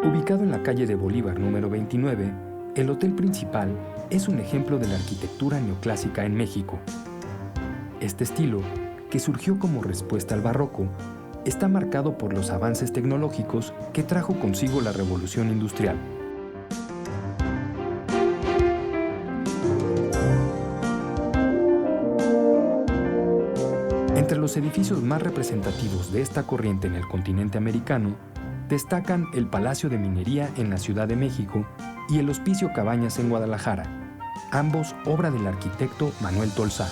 Ubicado en la calle de Bolívar número 29, el Hotel Principal es un ejemplo de la arquitectura neoclásica en México. Este estilo, que surgió como respuesta al barroco, está marcado por los avances tecnológicos que trajo consigo la revolución industrial. Entre los edificios más representativos de esta corriente en el continente americano, destacan el Palacio de Minería en la Ciudad de México y el Hospicio Cabañas en Guadalajara, ambos obra del arquitecto Manuel Tolsá.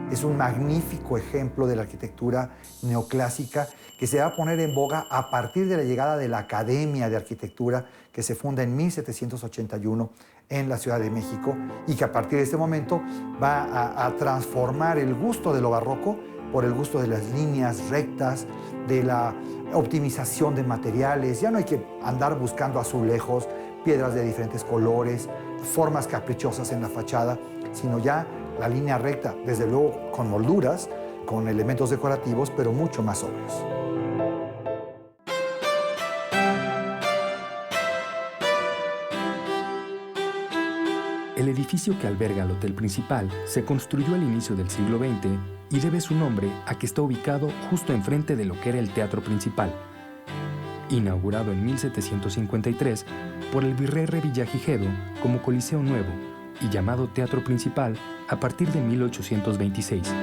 Es un magnífico ejemplo de la arquitectura neoclásica que se va a poner en boga a partir de la llegada de la Academia de Arquitectura que se funda en 1781 en la Ciudad de México y que a partir de este momento va a transformar el gusto de lo barroco por el gusto de las líneas rectas, de la optimización de materiales. Ya no hay que andar buscando azulejos, piedras de diferentes colores, formas caprichosas en la fachada, sino ya la línea recta, desde luego con molduras, con elementos decorativos, pero mucho más sobrios. El edificio que alberga el Hotel Principal se construyó al inicio del siglo XX y debe su nombre a que está ubicado justo enfrente de lo que era el Teatro Principal. Inaugurado en 1753 por el virrey Revillagigedo como Coliseo Nuevo y llamado Teatro Principal a partir de 1826.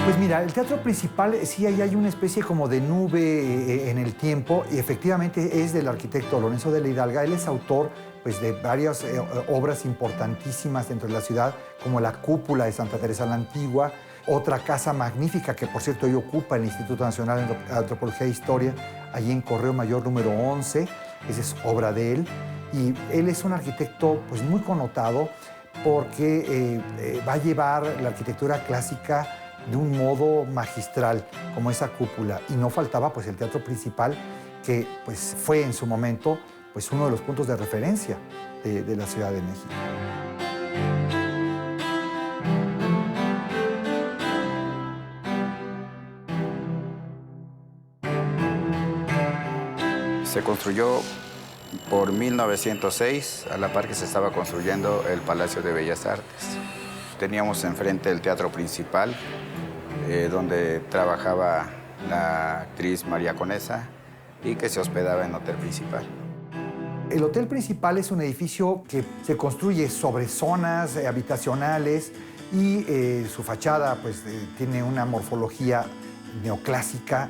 Pues mira, el Teatro Principal sí hay una especie como de nube en el tiempo y efectivamente es del arquitecto Lorenzo de la Hidalga. Él es autor pues, de varias obras importantísimas dentro de la ciudad, como la Cúpula de Santa Teresa la Antigua, otra casa magnífica que por cierto hoy ocupa el Instituto Nacional de Antropología e Historia, allí en Correo Mayor número 11, esa es obra de él. Y él es un arquitecto pues, muy connotado porque va a llevar la arquitectura clásica de un modo magistral, como esa cúpula. Y no faltaba pues, el Teatro Principal, que pues, fue en su momento pues, uno de los puntos de referencia de la Ciudad de México. Se construyó por 1906, a la par que se estaba construyendo el Palacio de Bellas Artes. Teníamos enfrente el Teatro Principal, donde trabajaba la actriz María Conesa y que se hospedaba en el Hotel Principal. El Hotel Principal es un edificio que se construye sobre zonas habitacionales y su fachada pues, tiene una morfología neoclásica,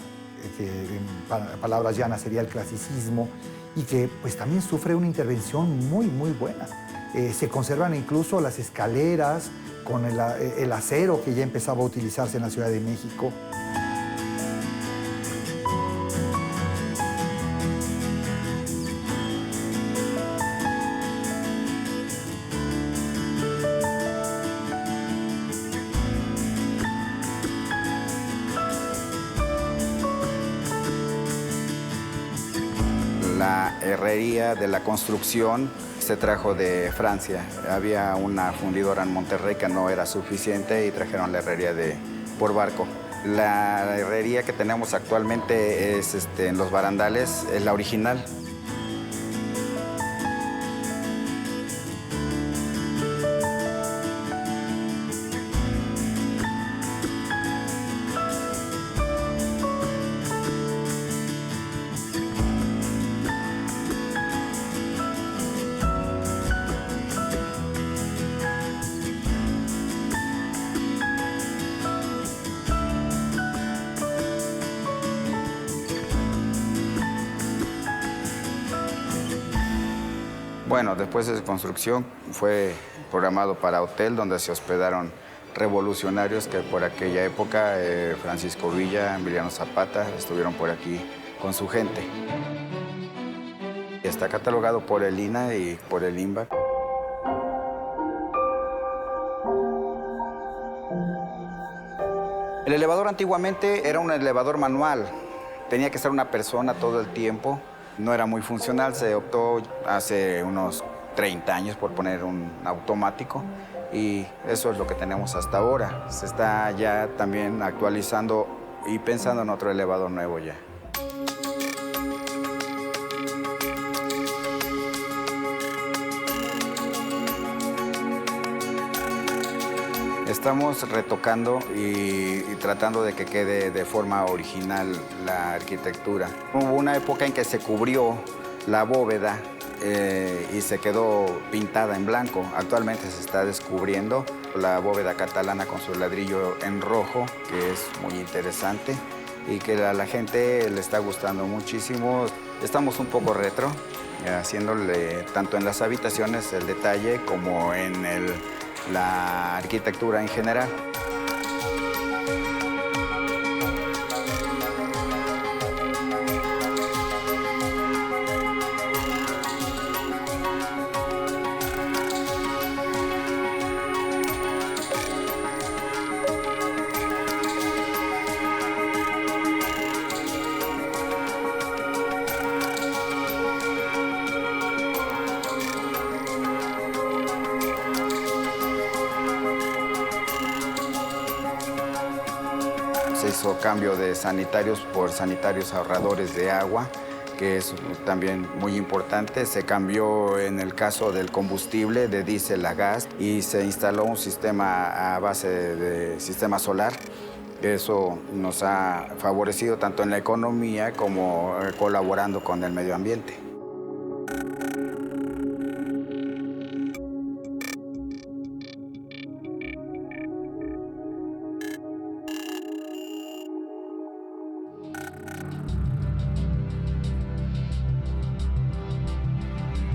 que en palabras llanas sería el clasicismo, y que pues, también sufre una intervención muy buena. Se conservan incluso las escaleras con el acero que ya empezaba a utilizarse en la Ciudad de México. La herrería de la construcción se trajo de Francia. Había una fundidora en Monterrey que no era suficiente y trajeron la herrería por barco. La herrería que tenemos actualmente es en Los Barandales, es la original. Bueno, después de su construcción fue programado para hotel, donde se hospedaron revolucionarios que por aquella época, Francisco Villa, Emiliano Zapata, estuvieron por aquí con su gente. Está catalogado por el INAH y por el INBAC. El elevador antiguamente era un elevador manual. Tenía que ser una persona todo el tiempo. No era muy funcional. Se optó hace unos 30 años, por poner un automático, y eso es lo que tenemos hasta ahora. Se está ya también actualizando y pensando en otro elevador nuevo ya. Estamos retocando y tratando de que quede de forma original la arquitectura. Hubo una época en que se cubrió la bóveda y se quedó pintada en blanco. Actualmente se está descubriendo la bóveda catalana con su ladrillo en rojo, que es muy interesante y que a la gente le está gustando muchísimo. Estamos un poco retro, haciéndole tanto en las habitaciones el detalle como en la arquitectura en general. Se hizo cambio de sanitarios por sanitarios ahorradores de agua, que es también muy importante. Se cambió en el caso del combustible de diésel a gas y se instaló un sistema a base de sistema solar. Eso nos ha favorecido tanto en la economía como colaborando con el medio ambiente.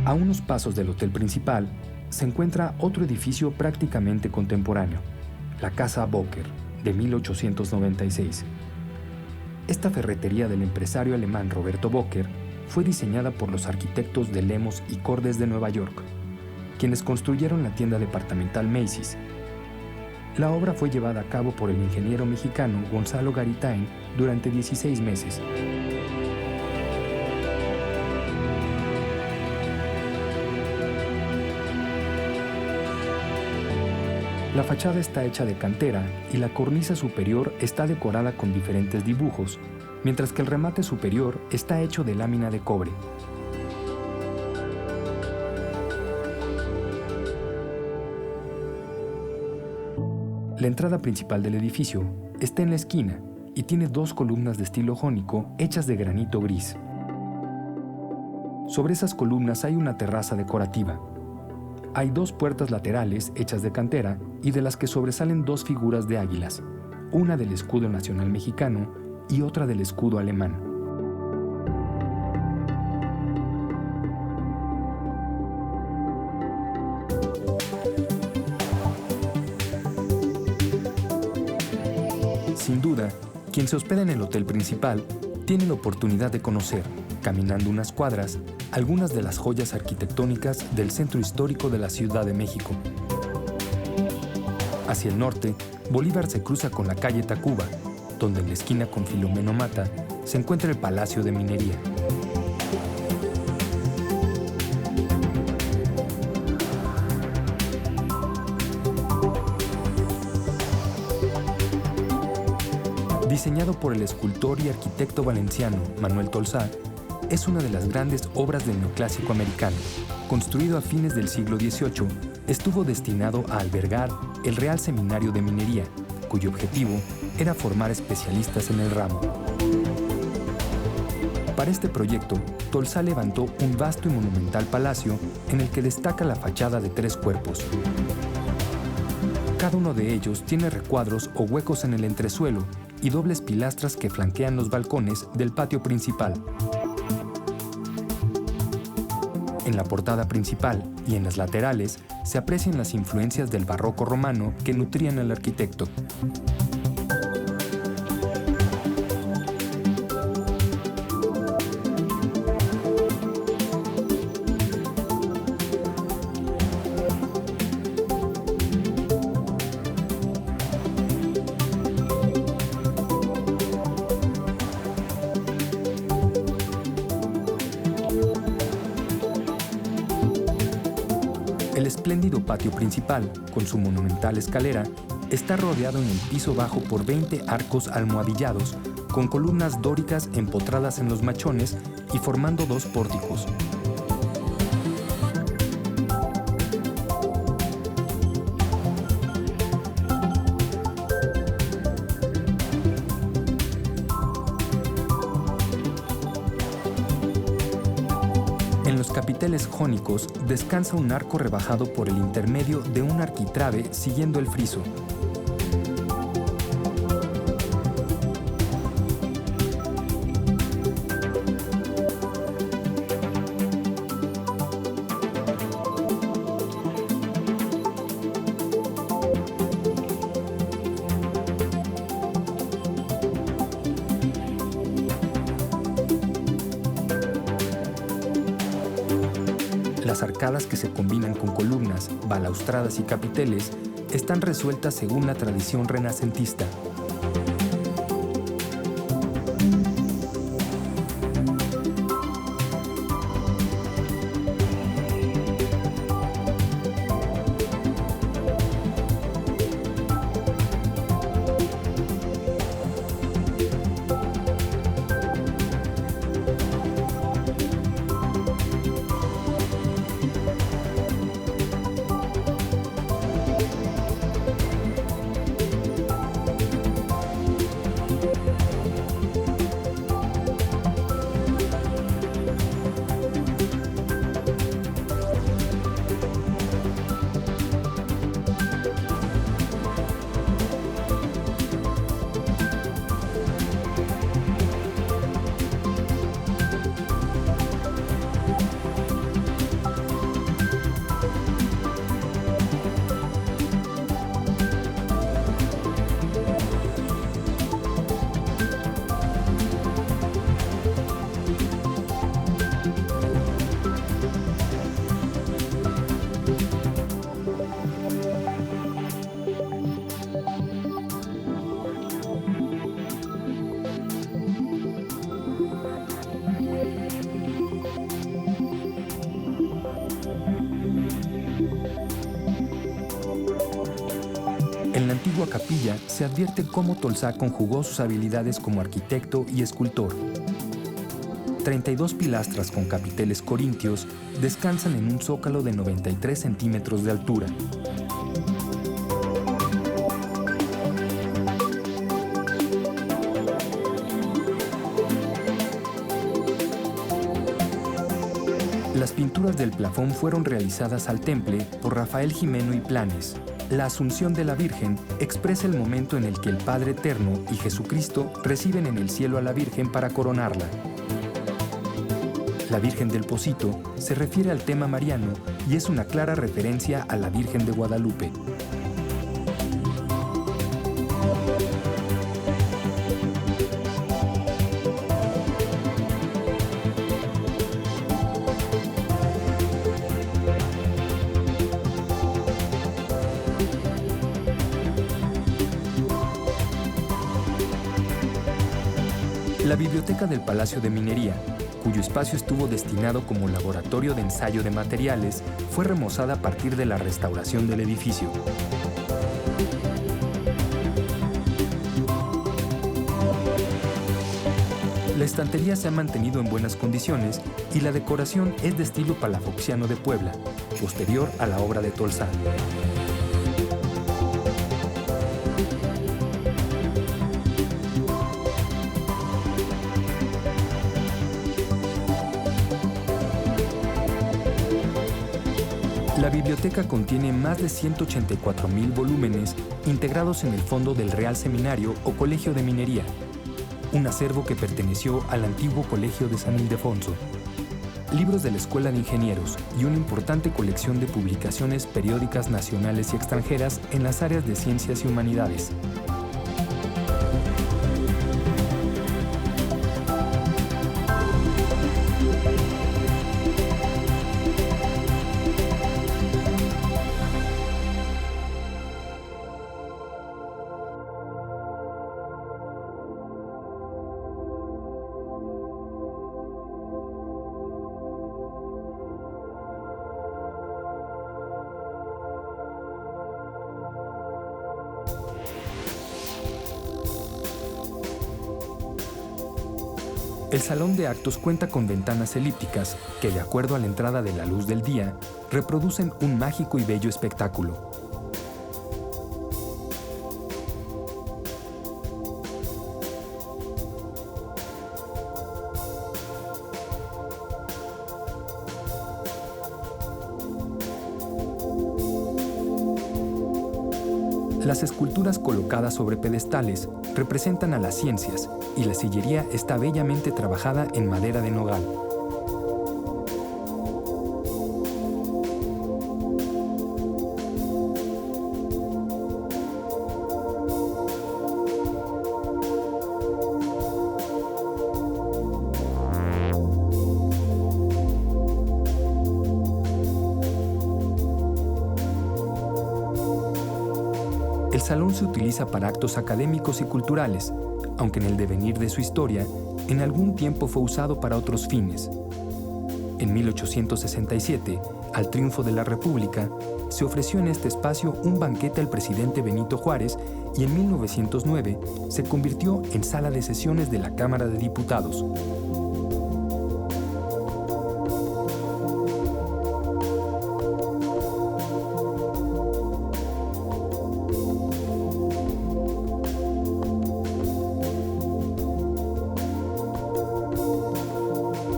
A unos pasos del hotel principal se encuentra otro edificio prácticamente contemporáneo, la Casa Bocker, de 1896. Esta ferretería del empresario alemán Roberto Bocker fue diseñada por los arquitectos de Lemos y Cordes de Nueva York, quienes construyeron la tienda departamental Macy's. La obra fue llevada a cabo por el ingeniero mexicano Gonzalo Garitain durante 16 meses. La fachada está hecha de cantera y la cornisa superior está decorada con diferentes dibujos, mientras que el remate superior está hecho de lámina de cobre. La entrada principal del edificio está en la esquina y tiene 2 columnas de estilo jónico hechas de granito gris. Sobre esas columnas hay una terraza decorativa. Hay 2 puertas laterales hechas de cantera y de las que sobresalen 2 figuras de águilas, una del escudo nacional mexicano y otra del escudo alemán. Sin duda, quien se hospeda en el hotel principal tiene la oportunidad de conocer, caminando unas cuadras, algunas de las joyas arquitectónicas del centro histórico de la Ciudad de México. Hacia el norte, Bolívar se cruza con la calle Tacuba, donde en la esquina con Filomeno Mata se encuentra el Palacio de Minería. Diseñado por el escultor y arquitecto valenciano Manuel Tolsá, es una de las grandes obras del neoclásico americano. Construido a fines del siglo XVIII, estuvo destinado a albergar el Real Seminario de Minería, cuyo objetivo era formar especialistas en el ramo. Para este proyecto, Tolsá levantó un vasto y monumental palacio en el que destaca la fachada de 3 cuerpos. Cada uno de ellos tiene recuadros o huecos en el entresuelo y dobles pilastras que flanquean los balcones del patio principal. En la portada principal y en las laterales se aprecian las influencias del barroco romano que nutrían al arquitecto. El espléndido patio principal, con su monumental escalera, está rodeado en el piso bajo por 20 arcos almohadillados, con columnas dóricas empotradas en los machones y formando 2 pórticos. En los capiteles jónicos descansa un arco rebajado por el intermedio de un arquitrabe siguiendo el friso. Las arcadas, que se combinan con columnas, balaustradas y capiteles, están resueltas según la tradición renacentista. En la antigua capilla se advierte cómo Tolsá conjugó sus habilidades como arquitecto y escultor. 32 pilastras con capiteles corintios descansan en un zócalo de 93 centímetros de altura. Las pinturas del plafón fueron realizadas al temple por Rafael Gimeno y Planes. La Asunción de la Virgen expresa el momento en el que el Padre Eterno y Jesucristo reciben en el cielo a la Virgen para coronarla. La Virgen del Pocito se refiere al tema mariano y es una clara referencia a la Virgen de Guadalupe. La Biblioteca del Palacio de Minería, cuyo espacio estuvo destinado como laboratorio de ensayo de materiales, fue remozada a partir de la restauración del edificio. La estantería se ha mantenido en buenas condiciones y la decoración es de estilo palafoxiano de Puebla, posterior a la obra de Tolsá. La biblioteca contiene más de 184,000 volúmenes integrados en el fondo del Real Seminario o Colegio de Minería, un acervo que perteneció al antiguo Colegio de San Ildefonso, libros de la Escuela de Ingenieros y una importante colección de publicaciones periódicas nacionales y extranjeras en las áreas de ciencias y humanidades. El salón de actos cuenta con ventanas elípticas que, de acuerdo a la entrada de la luz del día, reproducen un mágico y bello espectáculo. Las esculturas colocadas sobre pedestales representan a las ciencias y la sillería está bellamente trabajada en madera de nogal. El salón se utiliza para actos académicos y culturales, aunque en el devenir de su historia, en algún tiempo fue usado para otros fines. En 1867, al triunfo de la República, se ofreció en este espacio un banquete al presidente Benito Juárez y en 1909 se convirtió en sala de sesiones de la Cámara de Diputados.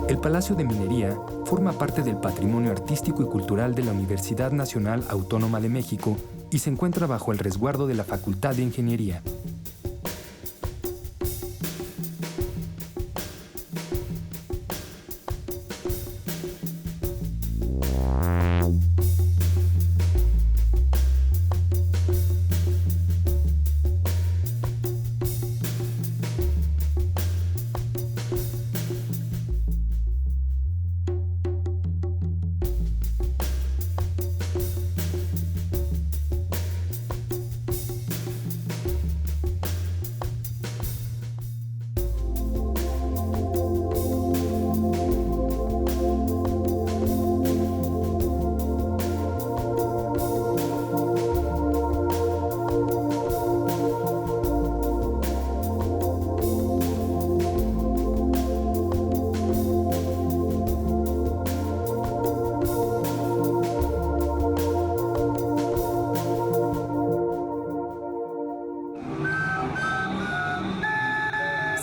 El Palacio de Minería forma parte del patrimonio artístico y cultural de la Universidad Nacional Autónoma de México y se encuentra bajo el resguardo de la Facultad de Ingeniería.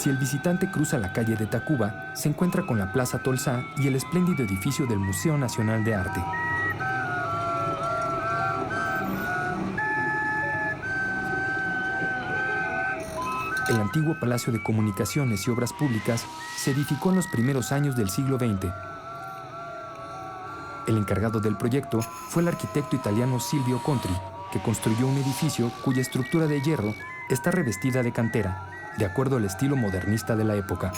Si el visitante cruza la calle de Tacuba, se encuentra con la Plaza Tolsá y el espléndido edificio del Museo Nacional de Arte. El antiguo Palacio de Comunicaciones y Obras Públicas se edificó en los primeros años del siglo XX. El encargado del proyecto fue el arquitecto italiano Silvio Contri, que construyó un edificio cuya estructura de hierro está revestida de cantera, de acuerdo al estilo modernista de la época.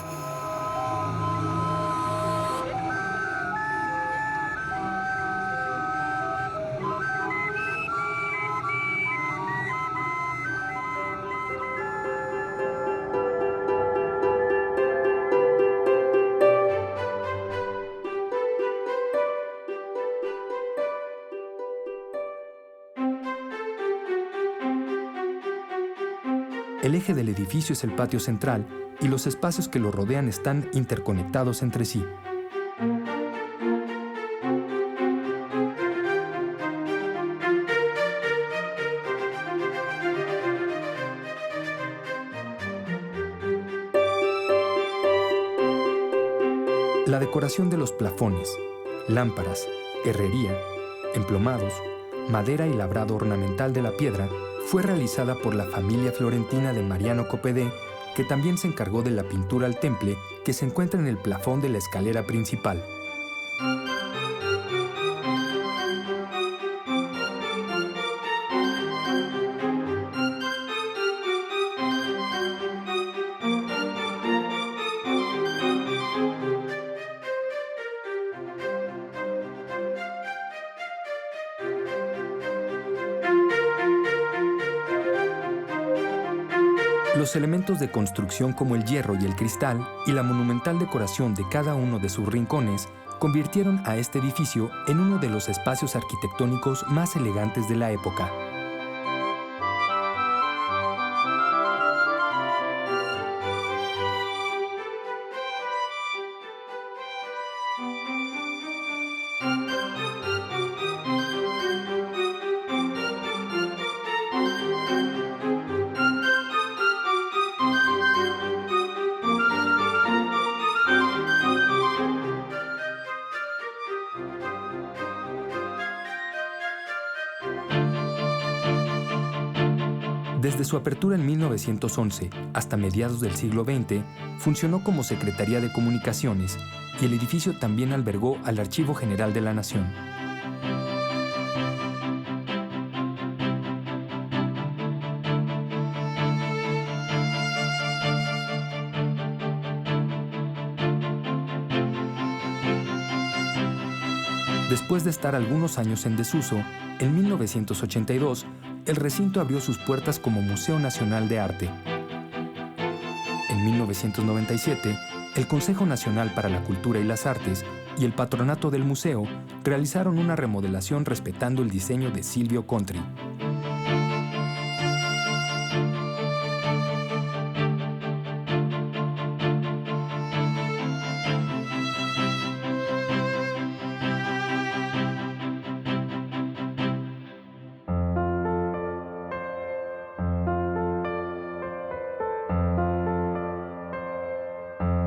El eje del edificio es el patio central y los espacios que lo rodean están interconectados entre sí. La decoración de los plafones, lámparas, herrería, emplomados, madera y labrado ornamental de la piedra fue realizada por la familia florentina de Mariano Copedé, que también se encargó de la pintura al temple que se encuentra en el plafón de la escalera principal. Los elementos de construcción como el hierro y el cristal y la monumental decoración de cada uno de sus rincones convirtieron a este edificio en uno de los espacios arquitectónicos más elegantes de la época. Desde su apertura en 1911 hasta mediados del siglo XX, funcionó como Secretaría de Comunicaciones y el edificio también albergó al Archivo General de la Nación. Después de estar algunos años en desuso, en 1982, el recinto abrió sus puertas como Museo Nacional de Arte. En 1997, el Consejo Nacional para la Cultura y las Artes y el Patronato del Museo realizaron una remodelación respetando el diseño de Silvio Contri.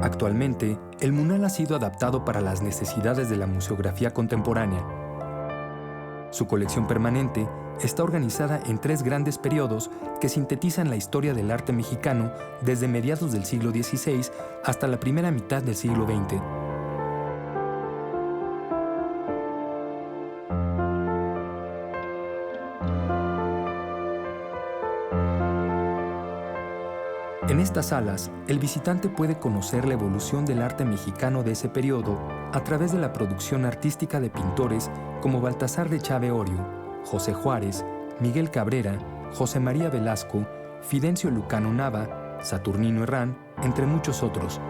Actualmente, el MUNAL ha sido adaptado para las necesidades de la museografía contemporánea. Su colección permanente está organizada en 3 grandes periodos que sintetizan la historia del arte mexicano desde mediados del siglo XVI hasta la primera mitad del siglo XX. En estas salas, el visitante puede conocer la evolución del arte mexicano de ese periodo a través de la producción artística de pintores como Baltasar de Chave Orio, José Juárez, Miguel Cabrera, José María Velasco, Fidencio Lucano Nava, Saturnino Herrán, entre muchos otros.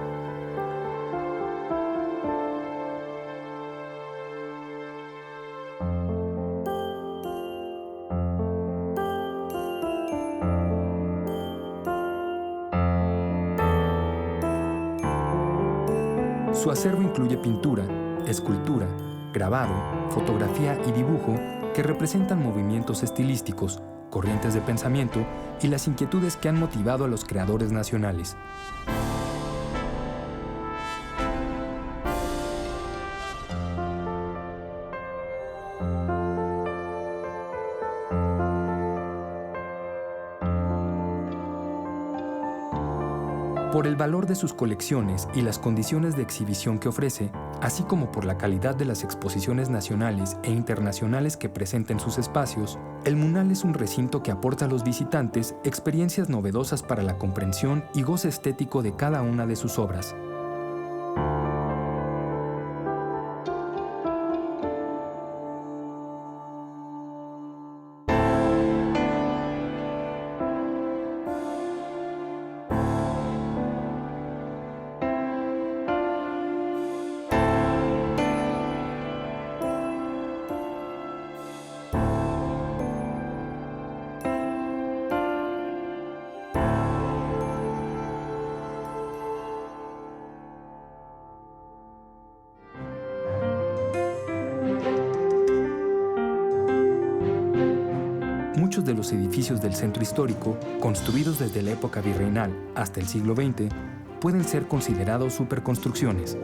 Su acervo incluye pintura, escultura, grabado, fotografía y dibujo que representan movimientos estilísticos, corrientes de pensamiento y las inquietudes que han motivado a los creadores nacionales. Por el valor de sus colecciones y las condiciones de exhibición que ofrece, así como por la calidad de las exposiciones nacionales e internacionales que presenta en sus espacios, el MUNAL es un recinto que aporta a los visitantes experiencias novedosas para la comprensión y goce estético de cada una de sus obras. Muchos de los edificios del centro histórico, construidos desde la época virreinal hasta el siglo XX, pueden ser considerados superconstrucciones.